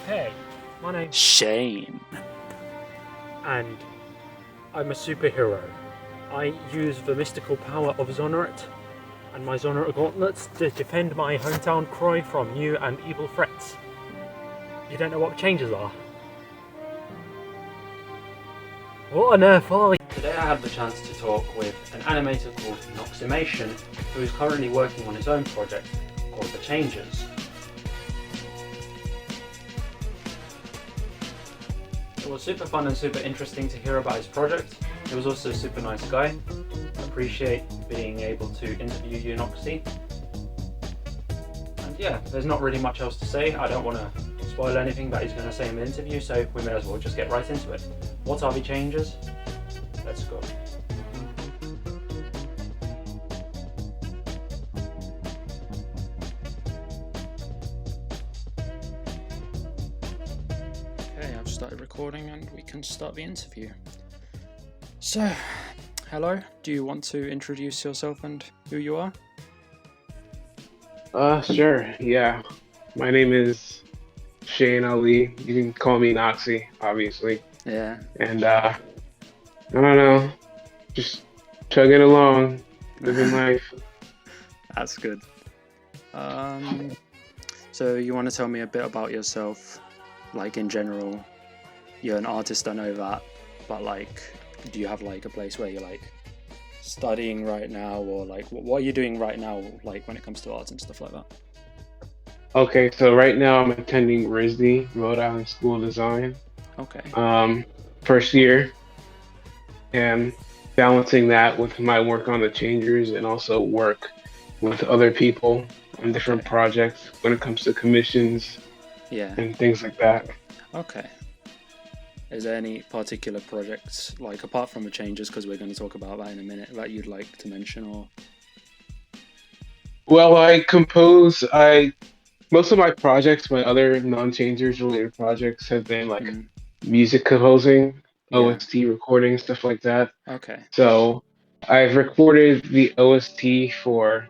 Hey, my name's Shane. and I'm a superhero. I use the mystical power of Xonerate and my Xonerate gauntlets to defend my hometown Kroy from new and evil threats. You don't know what changes are? What on earth are you? Today I had the chance to talk with an animator called Noximation, who is currently working on his own project called The Changes. It was super fun and super interesting to hear about his project. He was also a super nice guy. Appreciate being able to interview you, Noxy. And yeah, there's not really much else to say. I don't want to spoil anything that he's going to say in the interview, so we may as well just get right into it. What are the changes? Let's go. Okay, I've started recording and we can start the interview. So, hello, do you want to introduce yourself and who you are? Sure, yeah. My name is Cheyne Ali. You can call me Noxy, obviously. Yeah. And I don't know, just chugging along, living life. That's good. So you want to tell me a bit about yourself, like in general? You're an artist, I know that, but like, do you have like a place where you're like studying right now, or like what are you doing right now, like when it comes to art and stuff like that? Okay, so right now I'm attending RISD, Rhode Island School of Design, Okay. first year, and balancing that with my work on the changers and also work with other people on different Okay. projects when it comes to commissions Yeah. and things like that. Okay. Is there any particular projects, like apart from the changes, because we're going to talk about that in a minute, that you'd like to mention, or? Well, I most of my projects, my other non-changers related projects have been like Mm, music composing, yeah. OST recording, stuff like that. Okay. So I've recorded the OST for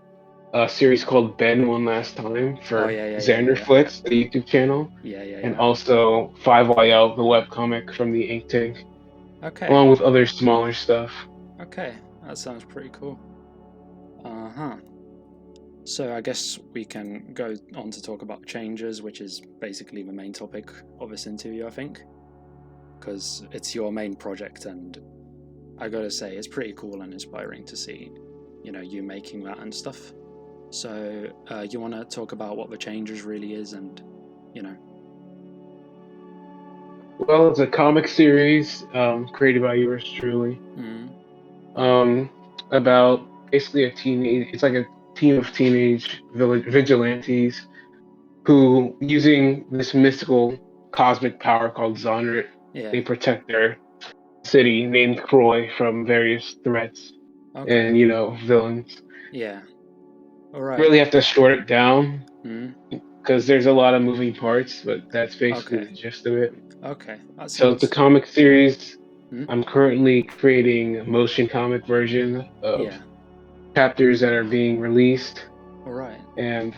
a series called Ben one last time Oh for yeah, yeah, yeah, yeah, Xanderflix, the YouTube channel, yeah, yeah, and yeah. also 5YL, the webcomic from the Ink Tank, Okay. along with other smaller stuff. Okay. That sounds pretty cool. Uh-huh. So I guess we can go on to talk about changes, which is basically the main topic of this interview, I think, because it's your main project, and I gotta say it's pretty cool and inspiring to see, you making that and stuff. So you want to talk about what the changes really is, and you know, Well, it's a comic series created by yours truly. mm, um, about basically it's like a team of teenage vigilantes who, using this mystical cosmic power called Zonrit, yeah, they protect their city named Kroy from various threats okay, and, villains. yeah, all right, Really have to short it down mm, because there's a lot of moving parts, but that's basically okay, the gist of it. okay, that So it's a sounds, comic series. mm, I'm currently creating a motion comic version of yeah, chapters that are being released. all right, And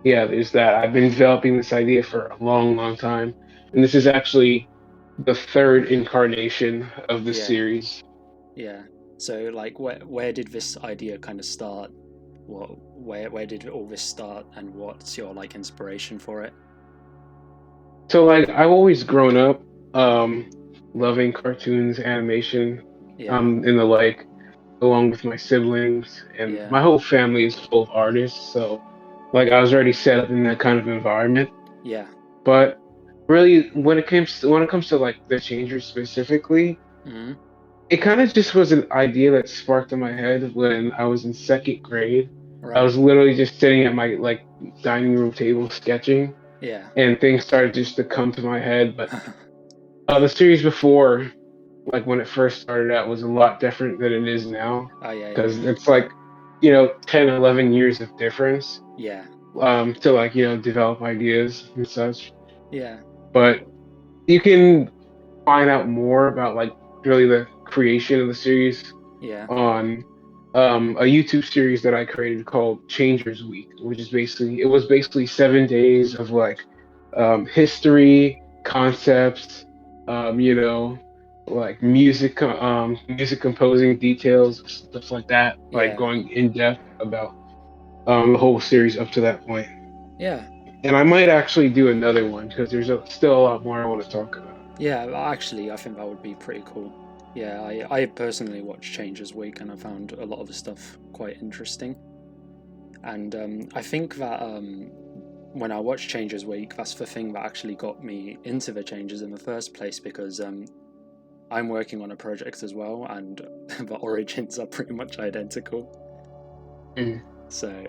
yeah, there's that. I've been developing this idea for a long, long time. And this is actually the third incarnation of the yeah, series. yeah. So like, where did this idea kind of start? Where did all this start, and what's your like inspiration for it? So like I've always grown up um loving cartoons, animation, Yeah, and the like, along with my siblings, and yeah, my whole family is full of artists, so like I was already set up in that kind of environment. yeah, But really when it comes to like the changers specifically, mm, it kind of just was an idea that sparked in my head when I was in second grade. I right, was literally just sitting at my like dining room table sketching, yeah, and things started just to come to my head. But the series before, like when it first started out, was a lot different than it is now oh yeah, yeah, because it's like 10, 11 years of difference yeah, to like develop ideas and such. yeah, But you can find out more about like really the creation of the series yeah, on a YouTube series that I created called Changers Week, which is basically it was basically 7 days of like history, concepts, you know, like music composing details, stuff like that. Like Yeah. going in depth about the whole series up to that point. Yeah. And I might actually do another one because still a lot more I want to talk about. Yeah, actually, I think that would be pretty cool. Yeah, I personally watched Changes Week and I found a lot of the stuff quite interesting. And I think that when I watched Changes Week, that's the thing that actually got me into the changes in the first place because I'm working on a project as well and the origins are pretty much identical. Mm. So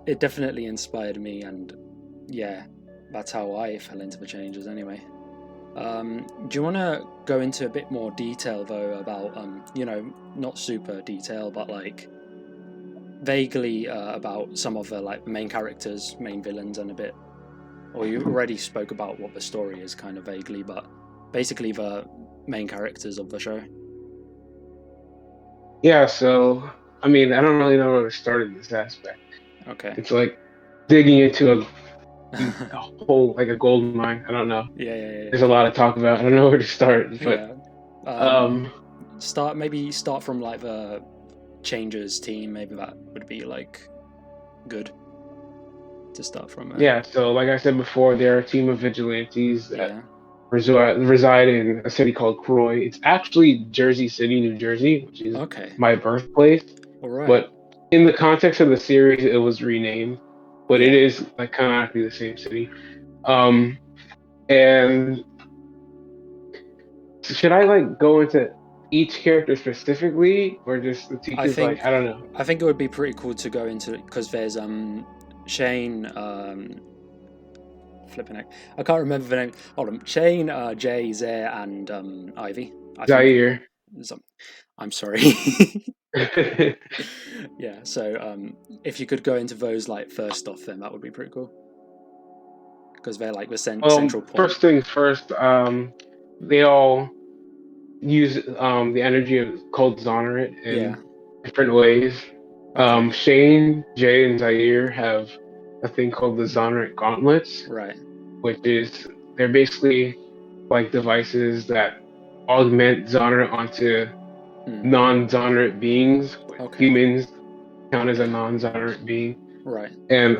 it definitely inspired me, and yeah, that's how I fell into the changes anyway. Do you want to go into a bit more detail though about not super detail, but like vaguely about some of the like main characters, main villains, and a bit, or you already spoke about what the story is kind of vaguely, but basically the main characters of the show. Yeah, so I mean, I don't really know where to start in this aspect. Okay. It's like digging into a whole like a gold mine. I don't know. Yeah, yeah, yeah, There's a lot to talk about. I don't know where to start, but yeah. um, Start from like the changes team. Maybe that would be like good to start from there. yeah. So like I said before, they're a team of vigilantes that Yeah. reside in a city called Kroy. It's actually Jersey City, New Jersey, which is Okay. my birthplace. All right. But in the context of the series, it was renamed. But it Yeah. is like canonically the same city. Um, and should I like go into each character specifically, or just the I teachers? Like think I don't know. I think it would be pretty cool to go into because there's Shane flipping it. I can't remember the name. Hold on. Shane, Jay, Zare, and Ivy. I think. Zaire. Some, I'm sorry. Yeah. So if you could go into those like first off, then that would be pretty cool because they're like the central point. First things first. They all use the energy of called Xonerate Yeah. in different ways. Okay. Shane, Jay, and Zaire have a thing called the Xonerate gauntlets, Right. which is they're basically like devices that augment Xonerate onto Hmm. non-Xonerate beings. Okay. Humans count as a Yeah. non-Xonerate being, Right. and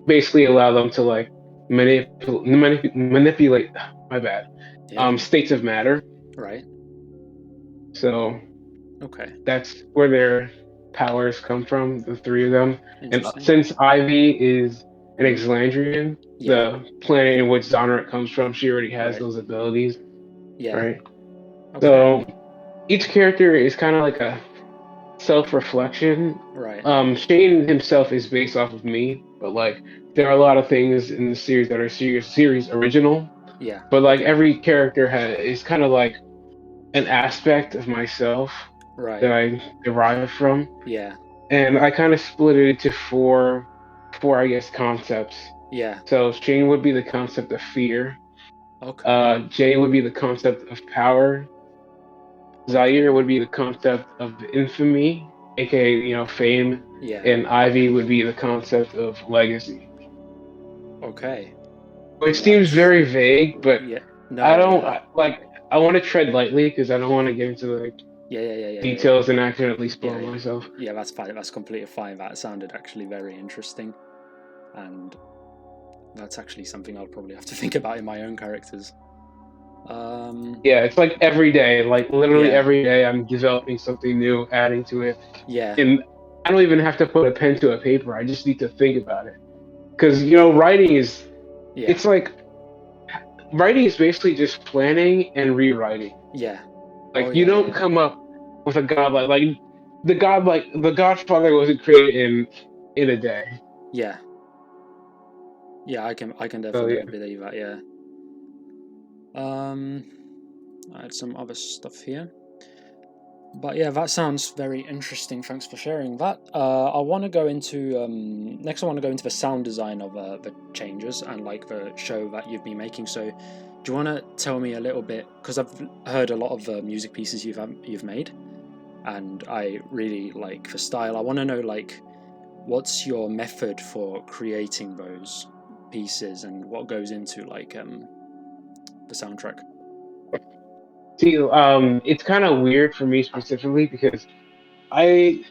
basically allow them to like manipulate. My bad. Yeah. States of matter. Right. So Okay. that's where their powers come from, the three of them. And Interesting. since Ivy is an Mhm. Xlandrian, Yeah. the planet in which Zoneret comes from, she already has Right. those abilities, Yeah. right? Okay. So each character is kind of like a self-reflection. Right. Shane himself is based off of me, but like there are a lot of things in the series that are series original. Yeah. But like Okay. every character is kind of like an aspect of myself Right. that I derive from. Yeah. And I kind of split it into four I guess concepts. Yeah. So Shane would be the concept of fear. Okay. Jay would be the concept of power. Zaire would be the concept of infamy, aka fame, Yeah. and Ivy would be the concept of legacy. Okay. Which seems That's very vague, but yeah. I No. don't Yeah. like. I want to tread lightly because I don't want to get into the Yeah. Yeah. Yeah. Yeah. Yeah. Yeah. details and accidentally Yeah. spoil Yeah. myself. Yeah. That's fine. That's completely fine. That sounded actually very interesting, and that's actually something I'll probably have to think about in my own characters. Yeah, it's like every day, like literally Yeah. every day, I'm developing something new, adding to it, Yeah. and I don't even have to put a pen to a paper. I just need to think about it, because writing is Yeah. it's like writing is basically just planning and rewriting. Yeah. Like Oh you yeah. don't Yeah. come up with a god like the Godfather wasn't created in a day. Yeah. Yeah. I can So yeah. definitely believe that. Yeah. I had some other stuff here. But yeah, that sounds very interesting. Thanks for sharing that. I want to go into next. I want to go into the sound design of the changes and like the show that you've been making. So, do you want to tell me a little bit? Because I've heard a lot of the music pieces you've made, and I really like the style. I want to know like, what's your method for creating those? pieces and what goes into like the soundtrack? See, it's kind of weird for me specifically because I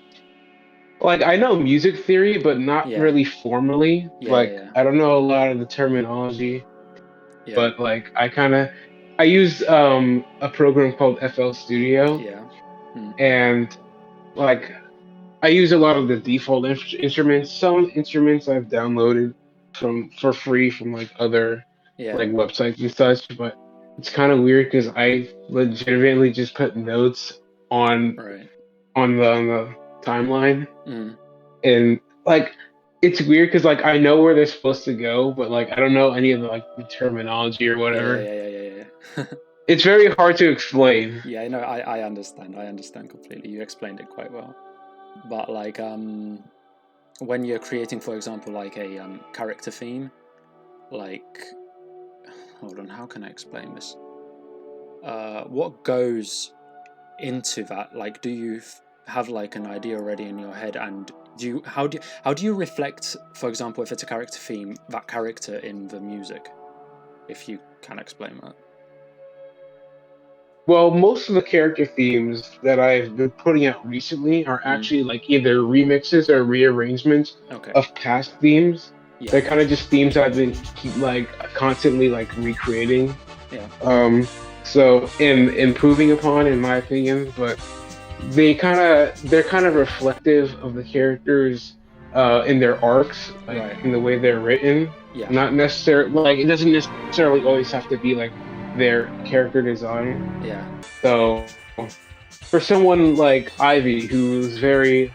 I know music theory, but not Yeah, really formally. yeah, Like yeah, I don't know a lot of the terminology, yeah, but like I use a program called FL Studio, yeah, mm, and like I use a lot of the default instruments. Some instruments I've downloaded from for free from like other yeah, like websites and such, but it's kind of weird because I legitimately just put notes on right, on the timeline, mm, and like it's weird because like I know where they're supposed to go, but like I don't know any of the like the terminology or yeah, yeah, whatever. yeah, yeah, yeah, yeah. It's very hard to explain. Yeah, no, I understand. I understand completely. You explained it quite well. But like when you're creating, for example, like a character theme, like hold on, how can I explain this? What goes into that? Like, do you have like an idea already in your head, and how do you reflect, for example, if it's a character theme, that character in the music? If you can explain that. Well, most of the character themes that I've been putting out recently are Mm, actually like either remixes or rearrangements okay. of past themes. Yeah. They're kind of just themes I've been like constantly like recreating. Yeah. Um, so in improving upon, in my opinion, but they're kind of reflective of the characters in their arcs, like Right. in the way they're written. Yeah. Not necessarily like it doesn't necessarily always have to be like their character design. Yeah. So for someone like Ivy, who's very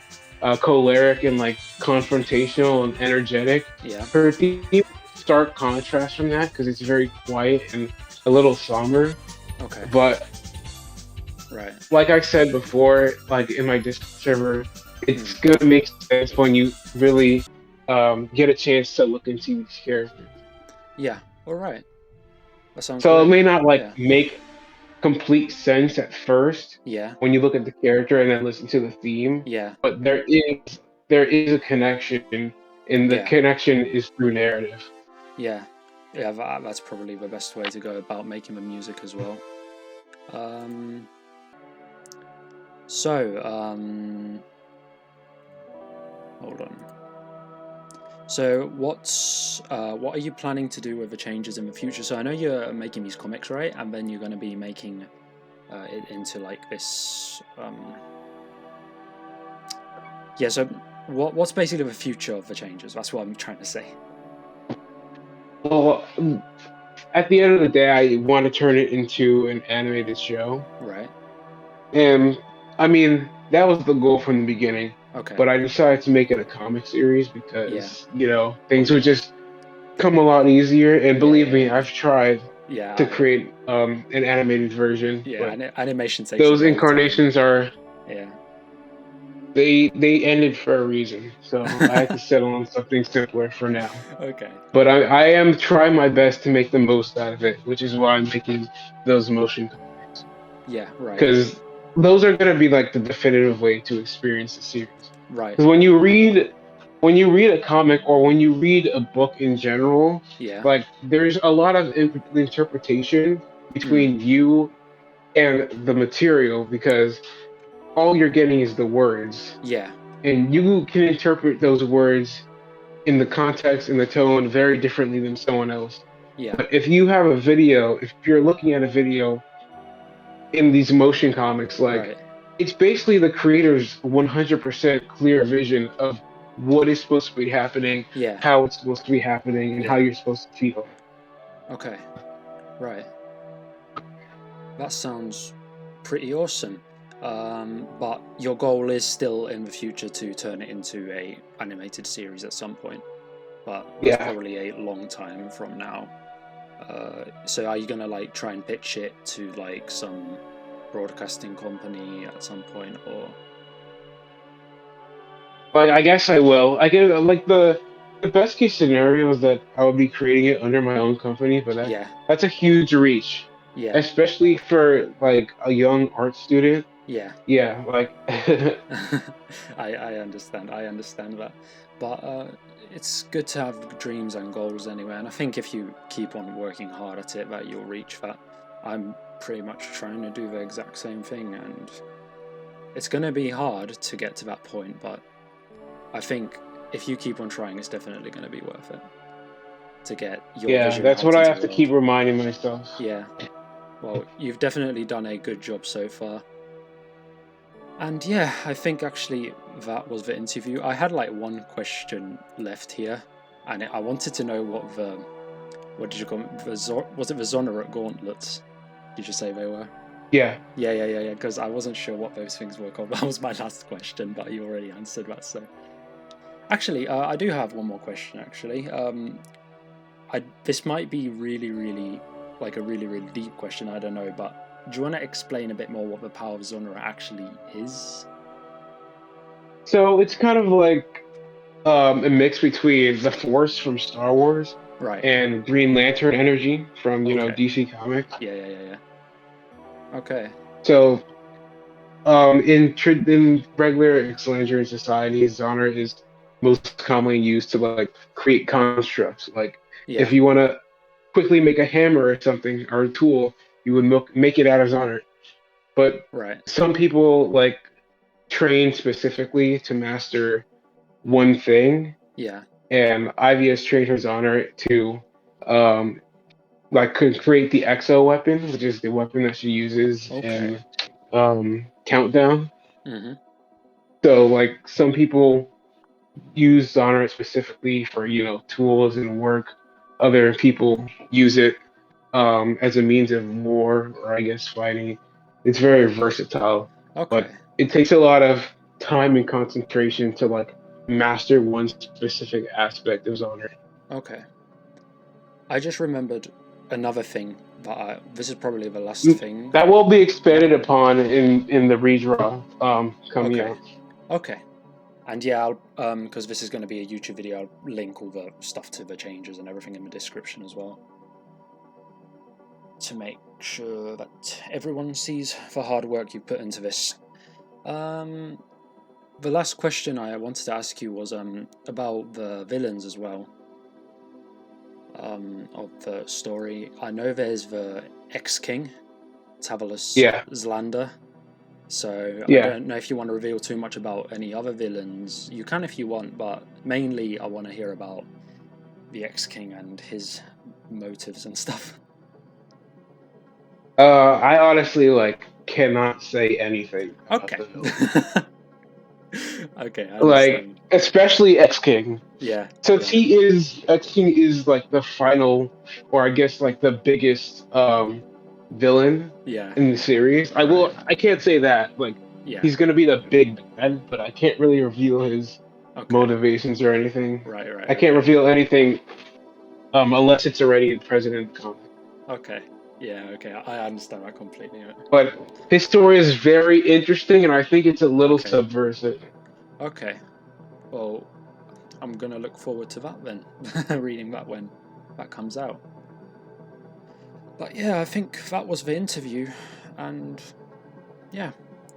choleric and like confrontational and energetic, Yeah. her theme is stark contrast from that because it's very quiet and a little somber. Okay. But Right. like I said before, like in my Discord server, it's Mm. gonna make sense when you really get a chance to look into these characters. Yeah. All right. That sounds So it great. may not like Yeah. make complete sense at first Yeah. when you look at the character and then listen to the theme, Yeah. but there is a connection, and the Yeah. connection is through narrative. Yeah. Yeah. That's probably the best way to go about making the music as well. Um. So. Hold on. So what are you planning to do with the changes in the future? So I know you're making these comics, right? And then you're going to be making it into like this. Yeah. So what's basically the future of the changes? That's what I'm trying to say. Well, at the end of the day, I want to turn it into an animated show. Right. And I mean, that was the goal from the beginning. Okay. But I decided to make it a comic series Yeah. because, things would just come a lot easier. And Yeah. believe Yeah. me, Yeah. I've tried to Yeah. create an animated version, Yeah. but Animation takes a those long time. incarnations are Yeah. they ended for a reason. So I had to settle on something simpler for now. Okay. But I am trying my best to make the most out of it, which is why I'm making those motion comics. Yeah. Right. Because those are going to be like the definitive way to experience the series. Right. Because when you read a comic or when you read a book in general, Yeah. like there's a lot of interpretation Mm. between you and the material because all you're getting is the words, Yeah. and you can interpret those words in the context and the tone very differently than someone else. Yeah. But if you have a video, if you're looking at a video in these motion comics, like Right. it's basically the creator's 100% clear vision of what is supposed to be happening, Yeah. how it's supposed to be happening, and how Yeah. you're supposed to feel. Okay. Right. That sounds pretty awesome. But your goal is still in the future to turn it into a animated series at some point. But that's Yeah. probably a long time from now. So are you gonna like try and pitch it to like some broadcasting company at some point, or? But I guess I will. I get like the best case scenario is that I would be creating it under my own company, but Yeah. that's a huge reach, Yeah. especially for like a young art student. Yeah. Yeah, like I understand. I understand that. But it's good to have dreams and goals anyway. And I think if you keep on working hard at it, that you'll reach that. I'm pretty much trying to do the exact same thing, and it's going to be hard to get to that point. But I think if you keep on trying, it's definitely going to be worth it to get your yeah, vision that's out what I into have the to world. keep reminding myself. Yeah. Well, you've definitely done a good job so far. And yeah, I think actually that was the interview. I had like one question left here, and I wanted to know what did you call it? Was it the Xonerate gauntlets? Did you say they were? Yeah. Yeah. Because I wasn't sure what those things were called. That was my last question, but you already answered that. So actually, I do have one more question. Actually, this might be really like a really deep question. I don't know, but do you want to explain a bit more what the power of Xonerate actually is? So it's kind of like a mix between the Force from Star Wars Right. and Green Lantern energy from Okay. DC Comics. Yeah. Okay. So in regular Xlandrian societies, honor is most commonly used to like create constructs. Like Yeah. if you want to quickly make a hammer or something or a tool, you would make it out of honor. But Right. some people like train specifically to master one thing, Yeah. and Ivy has trained his honor to um, like could create the exo weapon, which is the weapon that she uses Okay. in Countdown. Mhm. So like some people use honor specifically for tools and work. Other people use it as a means of war or I guess fighting. It's very versatile, but Okay. it takes a lot of time and concentration to like master one specific aspect of honor. Okay. I just remembered another thing this is probably the last thing. That will be Yeah. expanded upon in the redraw coming Okay. out. Okay. And yeah, I'll because this is going to be a YouTube video, I'll link all the stuff to the changes and everything in the description as well, to make sure that everyone sees the hard work you put into this. The last question I wanted to ask you was about the villains as well. Of the story. I know there's the ex-king, Tavalus Yeah, Xlander. So I yeah. don't know if you want to reveal too much about any other villains. You can if you want, but mainly I want to hear about the ex-king and his motives and stuff. I honestly like cannot say anything about Okay. the villain. Okay, I Like understand. especially X King. Yeah, Since yeah, he is X King is like the final, or I guess like the biggest villain yeah. in the series. Right. I can't say that. Like Yeah. he's gonna be the big bad, but I can't really reveal his Okay. motivations or anything. Right. I can't Okay. reveal anything unless it's already in President comic. Okay. Yeah. Okay. I understand that completely. But his story is very interesting, and I think it's a little Okay. subversive. Okay. Well, I'm gonna look forward to that then, reading that when that comes out. But yeah, I think that was the interview, and yeah,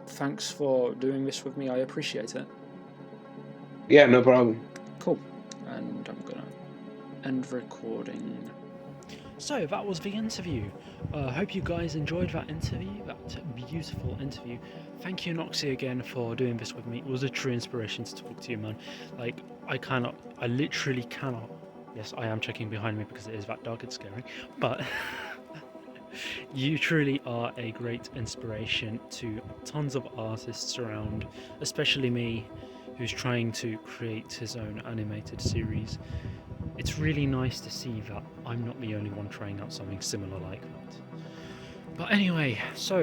thanks for doing this with me. I appreciate it. Yeah, no problem. Cool. And I'm gonna end recording. So that was the interview. Hope you guys enjoyed that interview, that beautiful interview. Thank you, Noxy, again for doing this with me. It was a true inspiration to talk to you, man. Like, I literally cannot. Yes, I am checking behind me because it is that dark and scary, but you truly are a great inspiration to tons of artists around, especially me, who's trying to create his own animated series. It's really nice to see that I'm not the only one trying out something similar like that. But anyway, so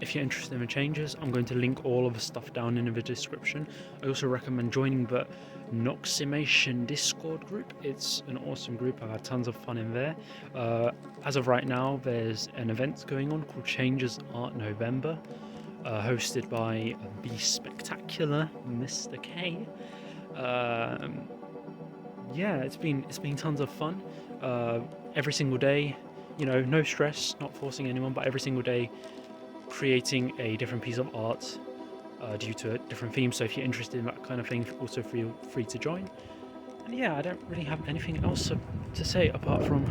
if you're interested in the changes, I'm going to link all of the stuff down in the description. I also recommend joining the Noximation Discord group. It's an awesome group. I've had tons of fun in there. As of right now, there's an event going on called Changes Art November, hosted by the spectacular Mr. K. Yeah, it's been tons of fun. Every single day, no stress, not forcing anyone, but every single day creating a different piece of art due to a different theme. So if you're interested in that kind of thing, also feel free to join. And yeah, I don't really have anything else to say apart from,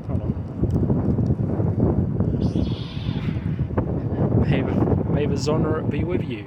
hold on. May the Xonerate be with you.